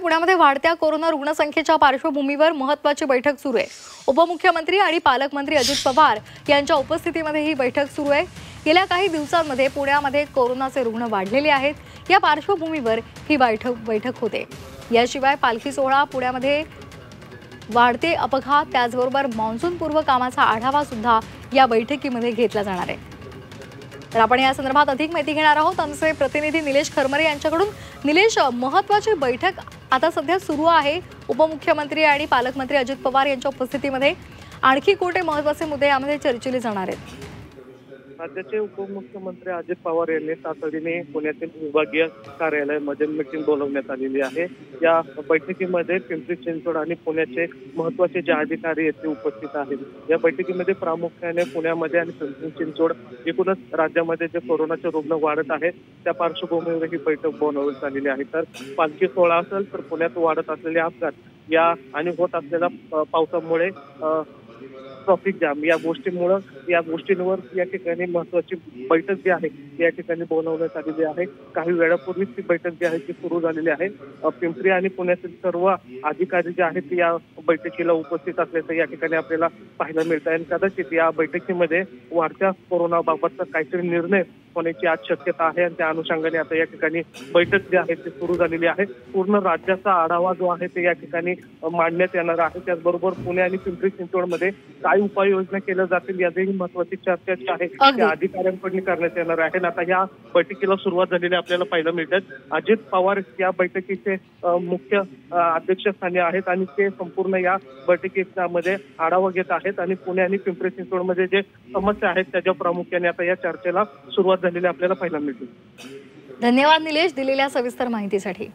पुण्यामध्ये वाढत्या कोरोना रुग्णसंख्येच्या पार्श्वभूमीवर महत्त्वाची बैठक सुरू आहे। उपमुख्यमंत्री आणि पालकमंत्री अजित पवार यांच्या उपस्थितीमध्ये ही बैठक सुरू आहे। गेल्या काही दिवसांमध्ये पुण्यामध्ये कोरोनाचे रुग्ण वाढलेले आहेत। या पार्श्वभूमीवर ही बैठक होते। याशिवाय पालखी सोहळा, पुण्यामध्ये वाढते अपघात, त्याचबरोबर मान्सूनपूर्व कामाचा आढावा सुद्धा या बैठकीमध्ये घेतला जाणार आहे। तर आपण या संदर्भात अधिक माहिती घेणार आहोत आमचे प्रतिनिधी निलेश खरमरे यांच्याकडून। निलेश, महत्त्वाची बैठक आता सध्या सुरू आहे उपमुख्यमंत्री आणि पालकमंत्री अजित पवार यांच्या उपस्थितीमध्ये। आणखी कोणते महत्त्वाचे मुद्दे यामध्ये चर्चेले जाणार आहेत? राज्याचे उपमुख्यमंत्री अजित पवार यांनी तातडीने पुण्यातील विभागीय कार्यालयामध्ये मीटिंग बोलवण्यात आलेली आहे। या बैठकीमध्ये पिंपरी चिंचवड आणि पुण्याचे महत्त्वाचे जे अधिकारी येथे उपस्थित आहेत। या बैठकीमध्ये प्रामुख्याने पुण्यामध्ये आणि पिंपरी चिंचवड एकूणच राज्यामध्ये जे कोरोनाचे रुग्ण वाढत आहेत त्या पार्श्वभूमीवर ही बैठक बोलवण्यात आलेली आहे। तर पालखी सोहळा असेल तर पुण्यात वाढत असलेले अपघात या आणि होत असलेल्या पावसामुळे ट्रॅफिक जाम या गोष्टींवर या ठिकाणी महत्त्वाची बैठक जी आहे या ठिकाणी बोलवण्यात आलेली आहे। काही वेळापूर्वीच ही बैठक जी आहे ती सुरू झालेली आहे। पिंपरी आणि पुण्यातील सर्व अधिकारी जे आहेत या बैठकीला उपस्थित असल्याचं या ठिकाणी आपल्याला पाहायला मिळत आहे। कदाचित या बैठकीमध्ये वाढत्या कोरोनाबाबतचा काहीतरी निर्णय होण्याची आज शक्यता आहे आणि त्या अनुषंगाने आता या ठिकाणी बैठक जी आहे ती सुरू झालेली आहे। पूर्ण राज्याचा आढावा जो आहे ते या ठिकाणी मांडण्यात येणार आहे। त्याचबरोबर पुणे आणि पिंपरी चिंचवडमध्ये काय उपाययोजना केल्या जातील याचीही महत्त्वाची चर्चा जी आहे त्या अधिकाऱ्यांकडून करण्यात येणार आहे। आता या बैठकीला सुरुवात झालेली आपल्याला पाहायला मिळतात। अजित पवार या बैठकीचे मुख्य अध्यक्षस्थानी आहेत आणि ते संपूर्ण या बैठकीमध्ये आढावा घेत आहेत आणि पुणे आणि पिंपरी चिंचवडमध्ये जे समस्या आहेत त्याच्या प्रामुख्याने आता या चर्चेला सुरुवात झालेली आपल्याला पाहायला मिळते। धन्यवाद निलेश, दिलेल्या सविस्तर माहितीसाठी।